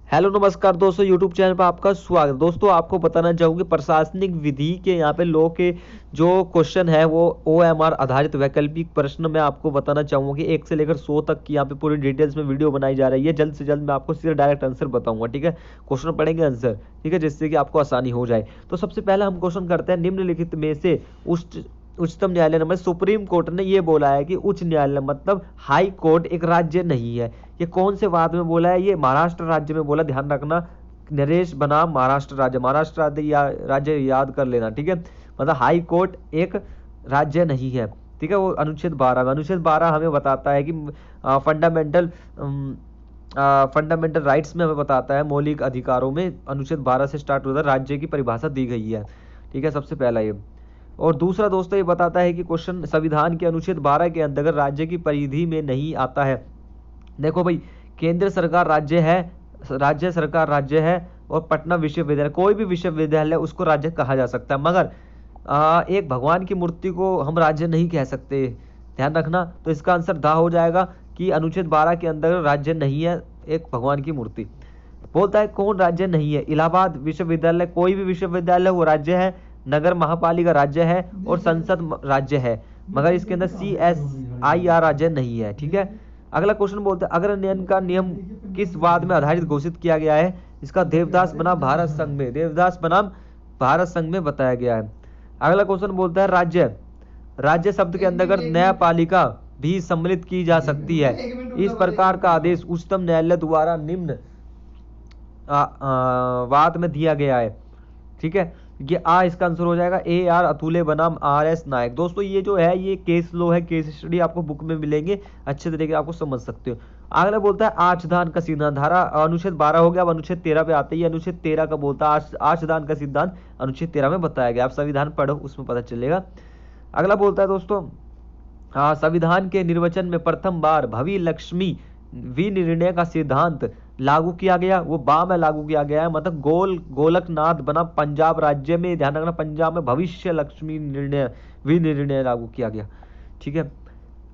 Hello नमस्कार दोस्तों, YouTube channel पर आपका स्वागत। दोस्तों आपको बताना चाहूँगी प्रशासनिक विधि के यहाँ पे लॉ के जो क्वेश्चन है वो OMR आधारित वैकल्पिक प्रश्न मैं आपको बताना चाहूँगा कि 1 से लेकर 100 तक की यहाँ पे पूरी डिटेल्स में वीडियो बनाई जा रही है। जल्द से जल्द मैं आपको सीधा डायरेक्ट आंसर बताऊंगा, ठीक है। क्वेश्चन पढ़ेंगे आंसर, ठीक है, जिससे कि आपको आसानी हो जाए। तो सबसे पहले हम क्वेश्चन करते हैं, निम्नलिखित में से उच्चतम न्यायालय नंबर सुप्रीम कोर्ट ने ये बोला है कि उच्च न्यायालय मतलब हाई कोर्ट एक राज्य नहीं है। ये कौन से वाद में बोला है? ये महाराष्ट्र राज्य में बोला, ध्यान रखना। नरेश बनाम महाराष्ट्र राज्य, महाराष्ट्र राज्य याद कर लेना, ठीक है। मतलब हाई कोर्ट एक राज्य नहीं है, ठीक है। वो अनुच्छेद 12 में, अनुच्छेद 12 हमें बताता है कि फंडामेंटल राइट्स में हमें बताता है, मौलिक अधिकारों में अनुच्छेद 12 से स्टार्ट होता है, राज्य की परिभाषा दी गई है, ठीक है। सबसे पहला ये। और दूसरा दोस्तों ये बताता है कि क्वेश्चन संविधान के अनुच्छेद 12 के अंतर्गत राज्य की परिधि में नहीं आता है। देखो भाई, केंद्र सरकार राज्य है, राज्य सरकार राज्य है, और पटना विश्वविद्यालय, कोई भी विश्वविद्यालय उसको राज्य कहा जा सकता है, मगर एक भगवान की मूर्ति को हम राज्य नहीं कह सकते, ध्यान रखना। तो इसका आंसर दा हो जाएगा कि अनुच्छेद 12 के अंदर राज्य नहीं है एक भगवान की मूर्ति। बोलता है कौन राज्य नहीं है? इलाहाबाद विश्वविद्यालय, कोई भी विश्वविद्यालय वो राज्य है, नगर महापालिका राज्य है, और संसद राज्य है, मगर इसके अंदर CSIR राज्य नहीं है, ठीक है। अगला क्वेश्चन बोलते हैं, अग्रण्यन का नियम किस वाद में आधारित घोषित किया गया है? इसका देवदास बनाम भारत संघ में, देवदास बनाम भारत संघ में बताया गया है। अगला क्वेश्चन बोलता है, राज्य, राज्य शब्द के अंतर्गत न्यायपालिका भी सम्मिलित की जा सकती है। इस प्रकार का आदेश उच्चतम न्यायालय द्वारा निम्न वाद में दिया गया है, ठीक है। ये इसका आंसर हो जाएगा AR अतुले बनाम RS नायक। दोस्तों ये जो है ये केस लो है, केस स्टडी आपको बुक में मिलेंगे, अच्छे तरीके आपको समझ सकते हो। अगला बोलता है आचदान का सिद्धांत, धारा अनुच्छेद 12 हो गया, अब अनुच्छेद 13 पे आते ही। अनुच्छेद 13 का बोलता है आचदान का सिद्धांत अनुच्छेद 13 में बताया गया। आप संविधान पढ़ो, उसमें पता चलेगा। अगला बोलता है दोस्तों, संविधान के निर्वचन में प्रथम बार भवि लक्ष्मी विनिर्णय का सिद्धांत लागू किया गया, वो में लागू किया गया है, मतलब गोलकनाथ बना पंजाब राज्य में, ध्यान रखना, पंजाब में भविष्य लक्ष्मी विनिर्णय लागू किया गया, ठीक है।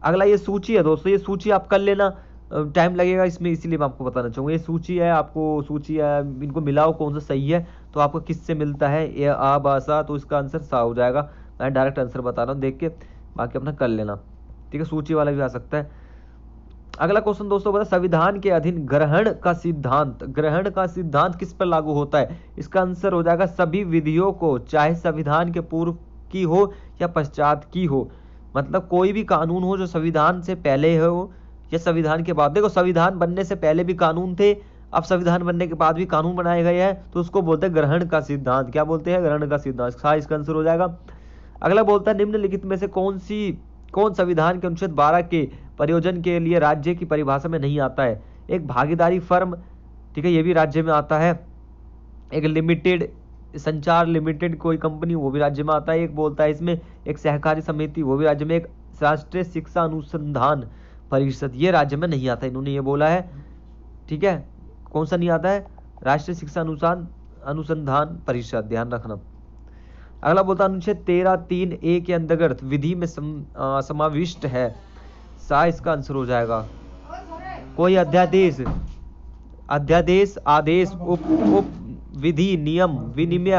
अगला ये सूची है दोस्तों, ये सूची आप कर लेना, टाइम लगेगा इसमें, इसीलिए मैं आपको बताना चाहूंगा। ये सूची है, आपको सूची है, इनको मिलाओ कौन सा सही है, तो आपको किससे मिलता है ये आबासा, तो इसका आंसर सा हो जाएगा। मैं डायरेक्ट आंसर बता रहा हूँ, देख के बाकी अपना कर लेना, ठीक है। सूची वाला भी आ सकता है। अगला क्वेश्चन दोस्तों बता, संविधान के अधीन ग्रहण का सिद्धांत, ग्रहण का सिद्धांत किस पर लागू होता है? इसका आंसर हो जाएगा सभी विधियों को, चाहे संविधान के पूर्व की हो या पश्चात की हो, मतलब कोई भी कानून हो जो संविधान से पहले हो या संविधान के बाद। देखो संविधान बनने से पहले भी कानून थे, अब संविधान बनने के बाद भी कानून बनाए गए हैं, तो उसको बोलते हैं ग्रहण का सिद्धांत। क्या बोलते हैं? ग्रहण का सिद्धांत। इसका आंसर हो जाएगा। अगला बोलता है, निम्नलिखित में से कौन संविधान के अनुच्छेद 12 के प्रयोजन के लिए राज्य की परिभाषा में नहीं आता है? एक भागीदारी फर्म, ठीक है, ये भी राज्य में आता है। एक लिमिटेड संचार लिमिटेड कोई कंपनी, वो भी राज्य में आता है। एक बोलता है इसमें एक सहकारी समिति, वो भी राज्य में। एक राष्ट्रीय शिक्षा अनुसंधान परिषद, ये राज्य में नहीं आता, इन्होंने ये बोला है, ठीक है। कौन सा नहीं आता है? राष्ट्रीय शिक्षा अनुसंधान परिषद, ध्यान रखना। अगला बोलता है, अनुच्छेद 13(3)(a) के अंतर्गत विधि में समाविष्ट है। इसका आंसर हो जाएगा कोई अध्यादेश, आदेश, उप विधि, नियम, विनिमय,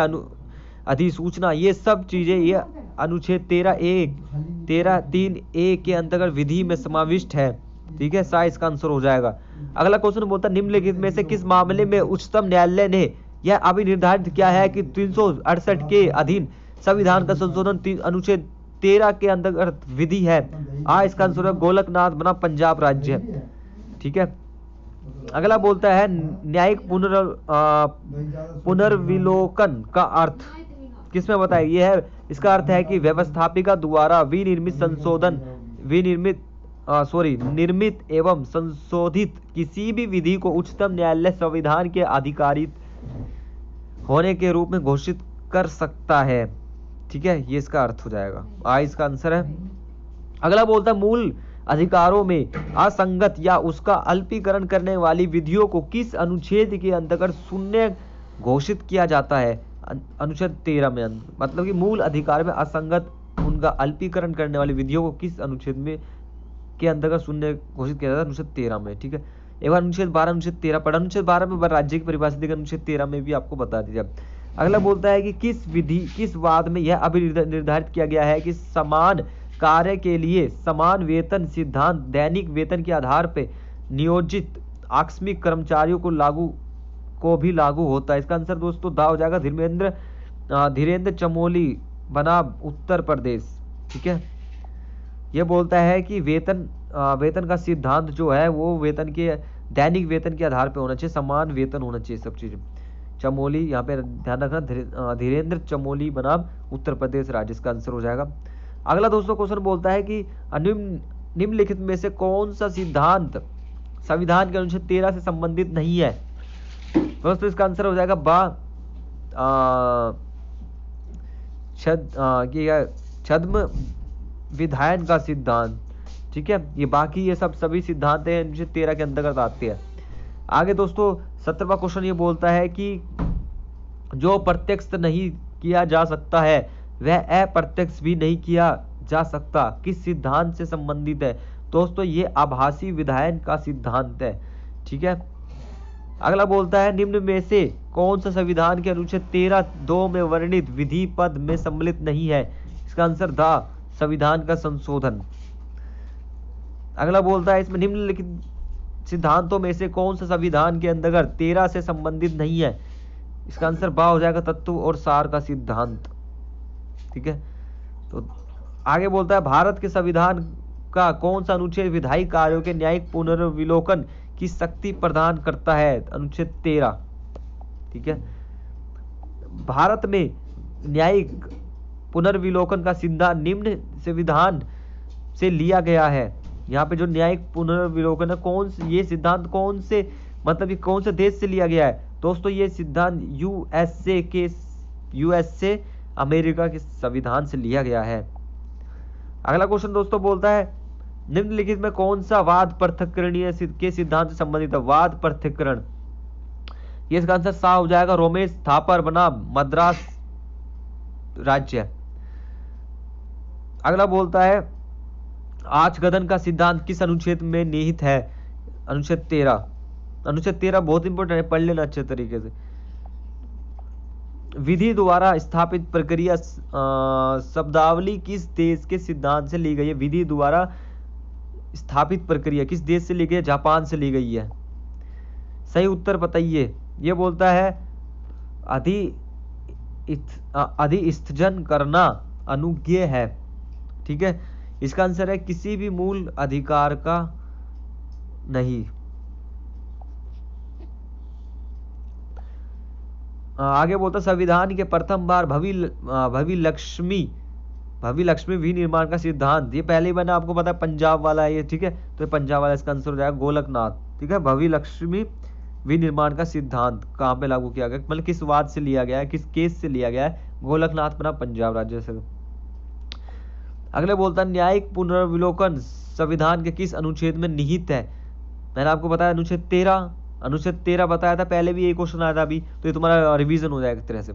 अधिसूचना, ये सब चीजें ये अनुच्छेद 13(3)(a) के अंतर्गत विधि में समाविष्ट है, ठीक है। इसका आंसर हो जाएगा। अगला क्वेश्चन बोलता है, निम्नलिखित में से किस मामले में उच्चतम न्यायालय ने यह अभी निर्धारित किया है कि 368 के अधीन संविधान का संशोधन अनुच्छेद 13 के अंतर्गत विधि है? इसका आंसर है गोलकनाथ बना पंजाब राज्य, ठीक है। अगला बोलता है, न्यायिक पुनर्विलोकन का अर्थ किसमें बताया? यह है, इसका अर्थ है कि व्यवस्थापिका द्वारा निर्मित एवं संशोधित किसी भी विधि को उच्चतम न्यायालय संविधान के अधिकारित होने के रूप में घोषित कर सकता है, ठीक है। ये इसका अर्थ हो जाएगा। इसका आंसर है। अगला बोलता है, मूल अधिकारों में असंगत या उसका अल्पीकरण करने वाली विधियों को किस अनुच्छेद के अंतर्गत शून्य घोषित किया जाता है? अनुच्छेद 13 में, मतलब कि मूल अधिकार में असंगत, उनका अल्पीकरण करने वाली विधियों को किस अनुच्छेद में के अंतर्गत शून्य घोषित किया जाता है? अनुच्छेद 13 में, ठीक है। एक बार अनुच्छेद 12 अनुच्छेद 13 पढ़ा, अनुच्छेद 12 में राज्य की परिभाषा देकर अनुच्छेद 13 में भी आपको बता दिया। अगला बोलता है कि किस वाद में यह अभी निर्धारित किया गया है कि समान कार्य के लिए समान वेतन सिद्धांत दैनिक वेतन के आधार पर नियोजित आकस्मिक कर्मचारियों को भी लागू होता है। इसका आंसर दोस्तों दा हो जाएगा धीरेन्द्र चमोली बनाम उत्तर प्रदेश। ठीक है, ये बोलता है कि वेतन का सिद्धांत जो है वो वेतन के दैनिक वेतन के आधार पर होना चाहिए, समान वेतन होना चाहिए सब चीजें। चमोली यहाँ पे ध्यान रखना, धीरेन्द्र चमोली बनाम उत्तर प्रदेश राज्य इसका आंसर हो जाएगा। अगला दोस्तों क्वेश्चन बोलता है कि निम्नलिखित में से कौन सा सिद्धांत संविधान के अनुच्छेद 13 से संबंधित नहीं है। दोस्तों इसका आंसर हो जाएगा छद्म विधायन का सिद्धांत। ठीक है, ये बाकी ये सभी सिद्धांत हैं अनुच्छेद 13 के अंतर्गत आते हैं। आगे दोस्तों 17वां क्वेश्चन ये बोलता है कि जो प्रत्यक्ष नहीं किया जा सकता है वह अप्रत्यक्ष भी नहीं किया जा सकता, किस सिद्धांत से संबंधित है। दोस्तों ये आभासी विधायन का सिद्धांत है। ठीक है, अगला बोलता है निम्न में से कौन सा संविधान के अनुच्छेद 13(2) में वर्णित विधि पद में सम्मिलित नहीं है। इसका आंसर दा संविधान का संशोधन। अगला बोलता है इसमें निम्नलिखित सिद्धांतों में से कौन सा संविधान के अंतर्गत 13 से संबंधित नहीं है। इसका आंसर बा हो जाएगा तत्व और सार का सिद्धांत। ठीक है, तो आगे बोलता है भारत के संविधान का कौन सा अनुच्छेद विधायी कार्यों के न्यायिक पुनर्विलोकन की शक्ति प्रदान करता है। अनुच्छेद 13। ठीक है, भारत में न्यायिक पुनर्विलोकन का सिद्धांत निम्न संविधान से लिया गया है। यहाँ पे जो न्यायिक पुनर्विलोकन है ये सिद्धांत कौन से मतलब ये कौन से देश से लिया गया है। दोस्तों ये सिद्धांत यूएसए अमेरिका के संविधान से लिया गया है। अगला क्वेश्चन दोस्तों बोलता है निम्नलिखित में कौन सा वाद पृथक्करणीय के सिद्धांत से संबंधित है। वाद पृथक्करण, ये इसका आंसर सा हो जाएगा रोमेश थापर बनाम मद्रास राज्य। अगला बोलता है आचगदन का सिद्धांत किस अनुच्छेद में निहित है। अनुच्छेद 13। अनुच्छेद 13 बहुत इंपॉर्टेंट है, पढ़ लेना अच्छे तरीके से। विधि द्वारा स्थापित प्रक्रिया शब्दावली किस देश के सिद्धांत से ली गई है। विधि द्वारा स्थापित प्रक्रिया किस देश से ली गई है। जापान से ली गई है। सही उत्तर बताइए। ये बोलता है अधिस्थजन करना अनुज्ञेय है। ठीक है, इसका आंसर है किसी भी मूल अधिकार का नहीं। आगे बोलता संविधान के प्रथम बार भवि लक्ष्मी विनिर्माण का सिद्धांत, ये पहले ही मैंने आपको पता पंजाब वाला है ये। ठीक है, तो पंजाब वाला इसका आंसर हो जाएगा गोलकनाथ। ठीक है, भवि लक्ष्मी विनिर्माण का सिद्धांत कहाँ पे लागू किया गया, मतलब किस वाद से लिया गया है, किस केस से लिया गया है। गोलकनाथ बना पंजाब राज्य से। अगले बोलता है न्यायिक पुनर्विलोकन संविधान के किस अनुच्छेद में निहित है। मैंने आपको बताया अनुच्छेद 13। अनुच्छेद 13 बताया था पहले भी, एक क्वेश्चन आया था अभी, तो ये तुम्हारा रिवीजन हो जाएगा एक तरह से।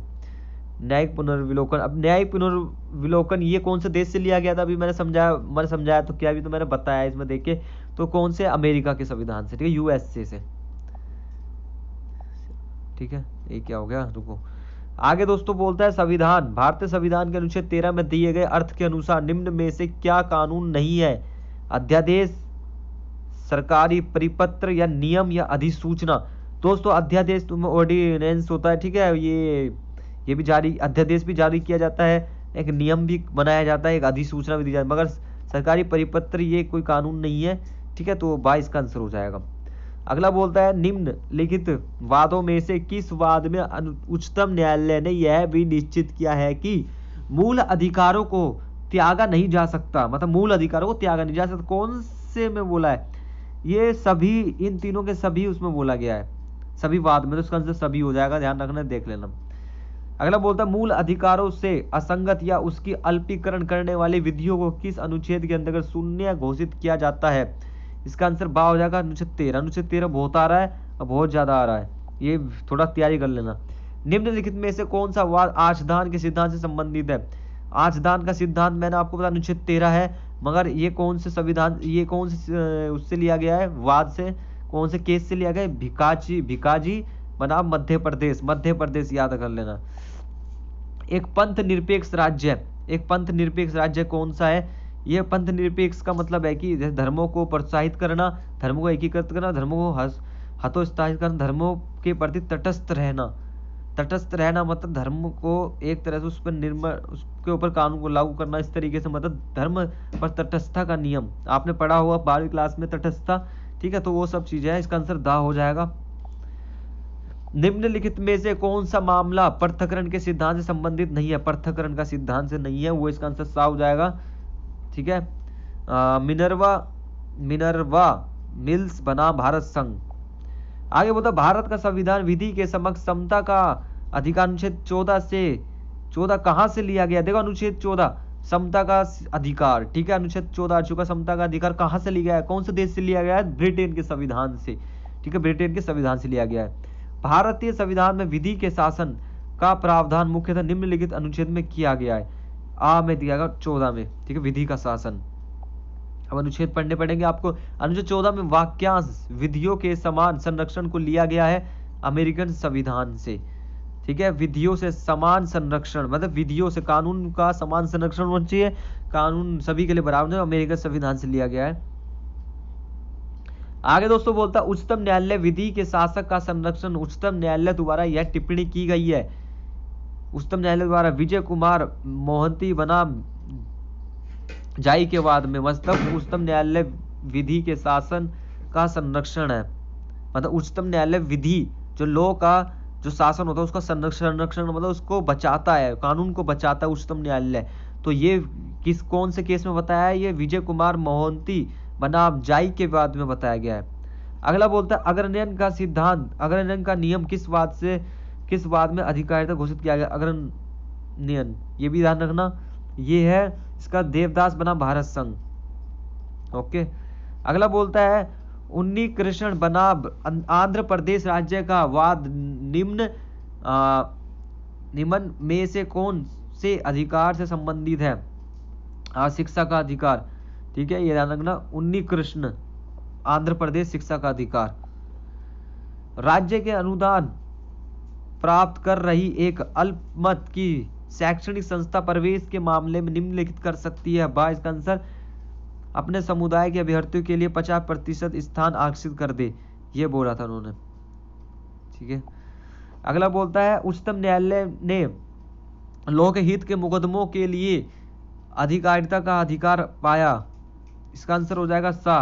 न्यायिक पुनर्विलोकन, अब न्यायिक पुनर्विलोकन ये कौन से देश से लिया गया था अभी मैंने समझाया तो क्या, अभी तो मैंने बताया इसमें देखिए, तो कौन से अमेरिका के संविधान से। ठीक है, यूएसए से। ठीक है, ये क्या हो गया, रुको। आगे दोस्तों बोलता है संविधान, भारतीय संविधान के अनुच्छेद 13 में दिए गए अर्थ के अनुसार निम्न में से क्या कानून नहीं है। अध्यादेश, सरकारी परिपत्र या नियम या अधिसूचना। दोस्तों अध्यादेश ऑर्डिनेंस होता है। ठीक है, ये भी जारी, अध्यादेश भी जारी किया जाता है, एक नियम भी बनाया जाता है, एक अधिसूचना भी दी जाती है, मगर सरकारी परिपत्र ये कोई कानून नहीं है। ठीक है, तो 22 का आंसर हो जाएगा। अगला बोलता है निम्नलिखित वादों में से किस वाद में उच्चतम न्यायालय ने यह भी निश्चित किया है कि मूल अधिकारों को त्यागा नहीं जा सकता, मतलब मूल अधिकारों को त्यागा नहीं जा सकता। कौन से में बोला है, ये सभी, इन तीनों के सभी उसमें बोला गया है, सभी वाद में, तो उसका आंसर सभी हो जाएगा, ध्यान रखना, देख लेना। अगला बोलता है मूल अधिकारों से असंगत या उसकी अल्पीकरण करने वाली विधियों को किस अनुच्छेद के अंतर्गत शून्य घोषित किया जाता है। इसका आंसर बा हो जाएगा अनुच्छेद 13। अनुच्छेद 13 बहुत आ रहा है और बहुत ज्यादा आ रहा है, ये थोड़ा तैयारी कर लेना। निम्नलिखित में से कौन सा वाद आचदान के सिद्धांत से संबंधित है। आचदान का सिद्धांत मैंने आपको बताया अनुच्छेद 13 है, मगर ये कौन से संविधान, ये कौन से उससे लिया गया है, वाद से, कौन से केस से लिया गया? भिकाजी, भिकाजी बनाम मध्य प्रदेश, मध्य प्रदेश याद कर लेना। एक पंथ निरपेक्ष राज्य, एक पंथ निरपेक्ष राज्य कौन सा है? यह पंथ निरपेक्ष का मतलब है कि धर्मों को प्रोत्साहित करना, धर्मों को एकीकृत करना, धर्मों को हतोत्साहित करना, धर्मों के प्रति तटस्थ रहना। तटस्थ रहना मतलब धर्म को एक तरह से उस पर निर्भर, उसके ऊपर कानून को लागू करना, इस तरीके से, मतलब धर्म पर तटस्थता का नियम आपने पढ़ा हुआ 12वीं क्लास में, तटस्थता, ठीक है। तो वो सब चीजें हैं, इसका आंसर दा हो जाएगा। निम्नलिखित में से कौन सा मामला पृथक्करण के सिद्धांत से संबंधित नहीं है? पृथक्करण का सिद्धांत से नहीं है, वो इसका आंसर सा हो जाएगा, ठीक है। मिनर्वा मिल्स बना भारत संघ। आगे बोलता भारत का संविधान विधि के समक्ष समता का अधिकार अनुच्छेद 14 से 14 कहां से लिया गया? देखो अनुच्छेद 14 समता का अधिकार, ठीक है। अनुच्छेद 14 आ चुका, समता का अधिकार कहां से लिया गया है? कौन से देश से लिया गया है? ब्रिटेन के संविधान से, ठीक है, ब्रिटेन के संविधान से लिया गया है। भारतीय संविधान में विधि के शासन का प्रावधान मुख्यतः निम्नलिखित अनुच्छेद में किया गया है। आ में दिया गया 14 में, ठीक है, विधि का शासन। अब अनुच्छेद पढ़ने पड़ेंगे आपको। अनुच्छेद 14 में वाक्यांश विधियों के समान संरक्षण को लिया गया है अमेरिकन संविधान से, ठीक है। विधियों से समान संरक्षण मतलब विधियों से, कानून का समान संरक्षण होना चाहिए, कानून सभी के लिए बराबर है, अमेरिकन संविधान से लिया गया है। आगे दोस्तों बोलता उच्चतम न्यायालय विधि के शासक का संरक्षण उच्चतम न्यायालय द्वारा यह टिप्पणी की गई है। उच्चतम न्यायालय द्वारा विजय कुमार मोहंती बनाम जाई के वाद में, मतलब उच्चतम न्यायालय विधि के शासन का संरक्षण है, मतलब उच्चतम न्यायालय विधि जो लॉ का जो शासन होता है उसका संरक्षण मतलब उसको बचाता है, कानून को बचाता है उच्चतम न्यायालय। तो ये किस कौन से केस में बताया है? ये विजय कुमार मोहंती बनाम जाई के वाद में बताया गया है। अगला बोलता है अग्रण्यन का सिद्धांत, अग्रण्यन का नियम किस वाद में अधिकारिता घोषित किया गया? अग्रण्यन, ये भी ध्यान रखना, ये है इसका देवदास बनाम भारत संघ, ओके। अगला बोलता है उन्नी कृष्ण बनाम आंध्र प्रदेश राज्य का वाद निम्न में से कौन से अधिकार से संबंधित है? शिक्षा का अधिकार, ठीक है, ये ध्यान रखना। उन्नी कृष्ण आंध्र प्रदेश शिक्षा का अधिकार। राज्य के अनुदान प्राप्त कर रही एक अल्पमत की शैक्षणिक संस्था प्रवेश के मामले में निम्नलिखित कर सकती है। इसका आंसर अपने समुदाय के अभ्यर्थियों के लिए 50% स्थान आरक्षित कर दे, ये बोला था उन्होंने, ठीक है। अगला बोलता है उच्चतम न्यायालय ने लोक हित के मुकदमों के लिए अधिकारिता का अधिकार पाया, इसका आंसर हो जाएगा सा,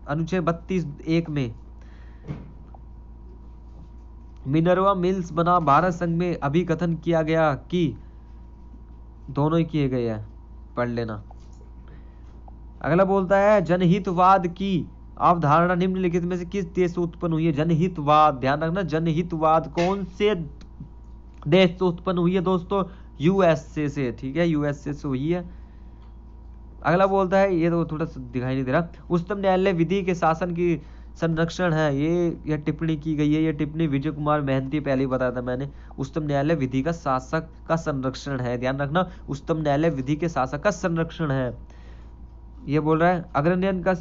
अनुच्छेद 32(1) में। मिनर्वा मिल्स बना भारत संघ में अभिकथन किया गया कि दोनों ही किए गए हैं, पढ़ लेना। अगला बोलता है जनहितवाद की अवधारणा निम्नलिखित में से किस देश से उत्पन्न हुई है? जनहितवाद, ध्यान रखना, जनहितवाद कौन से देश से उत्पन्न हुई है दोस्तों? यूएसए से, ठीक है, यूएसए से हुई है। अगला बोलता है, ये तो थोड़ा सा दिखाई नहीं दे रहा, उच्चतम न्यायालय विधि के शासन की संरक्षण है, ये टिप्पणी की गई है, ये टिप्पणी विजय कुमार मोहंती, पहले ही बताया था मैंने। उच्चतम न्यायालय विधि का शासक का संरक्षण है, ध्यान रखना, उच्चतम न्यायालय विधि के शासक का संरक्षण है। ये बोल रहा है अग्रण्यन का,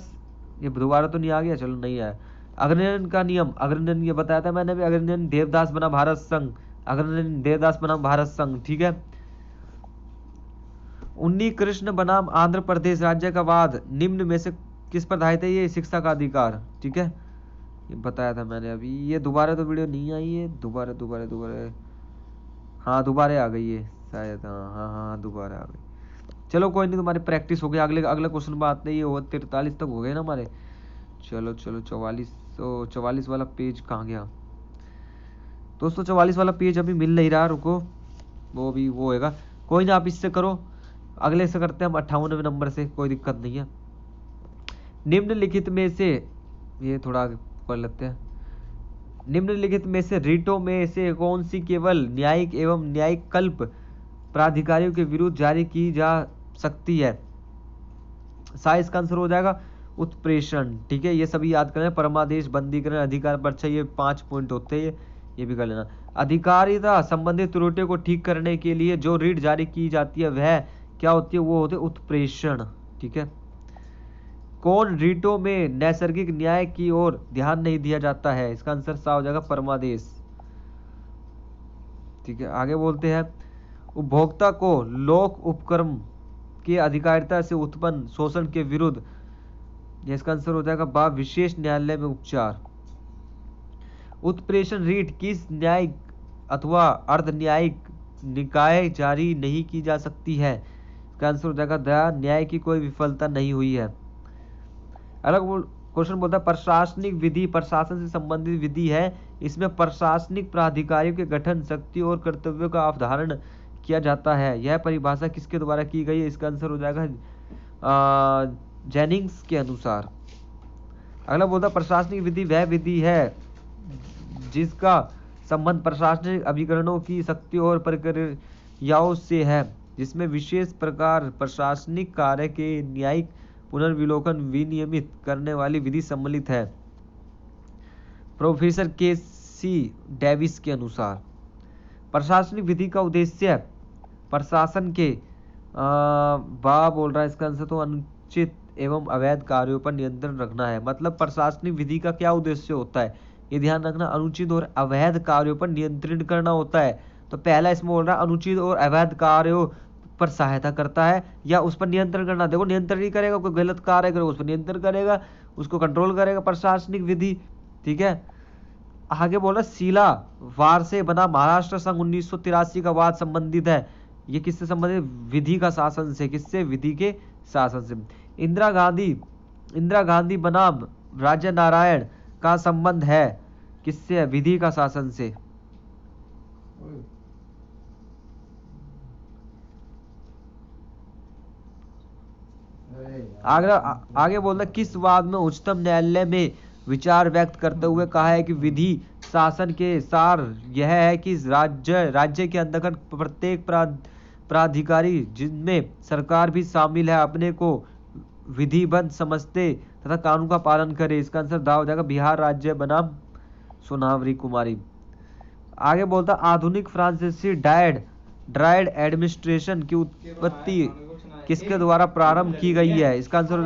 ये दोबारा तो नहीं आ गया, चलो नहीं आया। अग्रण्यन का नियम, अग्रण्यन ये बताया था मैंने भी, अग्रण्यन देवदास बना भारत संघ, अग्रण्यन देवदास बना भारत संघ, ठीक है। उन्नी कृष्ण बनाम आंध्र प्रदेश राज्य का वाद निम्न में से किस पर आधारित है? ये शिक्षा का अधिकार, ठीक है, ये बताया था मैंने अभी। ये दोबारा तो वीडियो नहीं आई है, दोबारा हाँ दोबारा आ गई है शायद, हाँ दोबारा आ गई। चलो कोई नहीं, तुम्हारी प्रैक्टिस हो गई। अगले क्वेश्चन पर आते ही, 43 तक हो गए ना हमारे। चलो 44 वाला पेज कहाँ गया दोस्तों? 44 वाला पेज अभी मिल नहीं रहा, रुको, वो भी वो होगा, कोई ना, आप इससे करो, अगले से करते हैं हम 58वें नंबर से, कोई दिक्कत नहीं है। निम्नलिखित में से, ये थोड़ा आगे पढ़ लेते हैं, निम्नलिखित में से रीटों में से कौन सी केवल न्यायिक एवं न्यायिक कल्प प्राधिकारियों के विरुद्ध जारी की जा सकती है? साइज का आंसर हो जाएगा उत्प्रेषण, ठीक है, ये सभी याद करें। परमादेश, बंदीकरण, अधिकार परीक्षा, ये 5 पॉइंट होते हैं, ये भी कर लेना। अधिकारिता संबंधित त्रुटियों को ठीक करने के लिए जो रीट जारी की जाती है वह क्या होती है? वो होती है उत्प्रेषण, ठीक है। कौन रीटों में नैसर्गिक न्याय की ओर ध्यान नहीं दिया जाता है? इसका आंसर सा हो जाएगा परमादेश। ठीक है, आगे बोलते हैं, उपभोक्ता को लोक उपक्रम की अधिकारिता से उत्पन्न शोषण के विरुद्ध, इसका आंसर हो जाएगा बा, विशेष न्यायालय में उपचार। उत्प्रेषण रीट किस न्यायिक अथवा अर्ध न्यायिक निकाय जारी नहीं की जा सकती है? इसका आंसर हो जाएगा द, न्याय की कोई विफलता नहीं हुई है। अलग क्वेश्चन बोलता है, प्रशासनिक विधि प्रशासन से संबंधित विधि है, इसमें प्रशासनिक प्राधिकारियों के गठन, शक्ति और कर्तव्यों का अवधारण किया जाता है। यह परिभाषा किसके द्वारा की गई है? इसका आंसर हो जाएगा जेनिंग्स के अनुसार। अगला बोलता, प्रशासनिक विधि वह विधि है जिसका संबंध प्रशासनिक अभिकरणों की शक्ति और प्रक्रियाओं से है, जिसमें विशेष प्रकार प्रशासनिक कार्य के न्यायिक पुनर्विलोकन विनियमित करने वाली विधि सम्मिलित है। Professor KC. डेविस के अनुसार प्रशासनिक विधि का उद्देश्य प्रशासन के बोल रहा है इसका आंसर तो अनुचित एवं अवैध कार्यों पर नियंत्रण रखना है। मतलब प्रशासनिक विधि का क्या उद्देश्य होता है, ये ध्यान रखना, अनुचित और अवैध कार्यों पर नियंत्रण करना होता है। तो पहला इसमें बोल रहा है अनुचित और अवैध कार्यों पर सहायता करता है या उस पर नियंत्रण करना। देखो नियंत्रण नहीं करेगा, कोई गलत कार्य करेगा उस पर नियंत्रण करेगा, उसको कंट्रोल करेगा प्रशासनिक विधि। ठीक है, आगे बोला शीला वार से बना महाराष्ट्र संघ 1983 का वाद संबंधित है। ये किससे संबंधित? विधि का शासन से। किससे? विधि के शासन से। इंदिरा गांधी बनाम राज्य नारायण का संबंध है किससे? विधि का शासन से। आगे बोलता, किस वाद में उच्चतम न्यायालय में विचार व्यक्त करते हुए कहा है कि विधि शासन के सार यह है कि राज्य के अंतर्गत प्रत्येक प्राधिकारी, जिनमें सरकार भी शामिल है, अपने को विधिबद्ध समझते तथा कानून का पालन करे। इसका आंसर दा हो जाएगा बिहार राज्य बनाम सोनावरी कुमारी। आगे बोलता, आधुनिक फ्रांसीसी ड्राइड एडमिनिस्ट्रेशन की उत्पत्ति किसके द्वारा प्रारंभ की गई है? इसका आंसर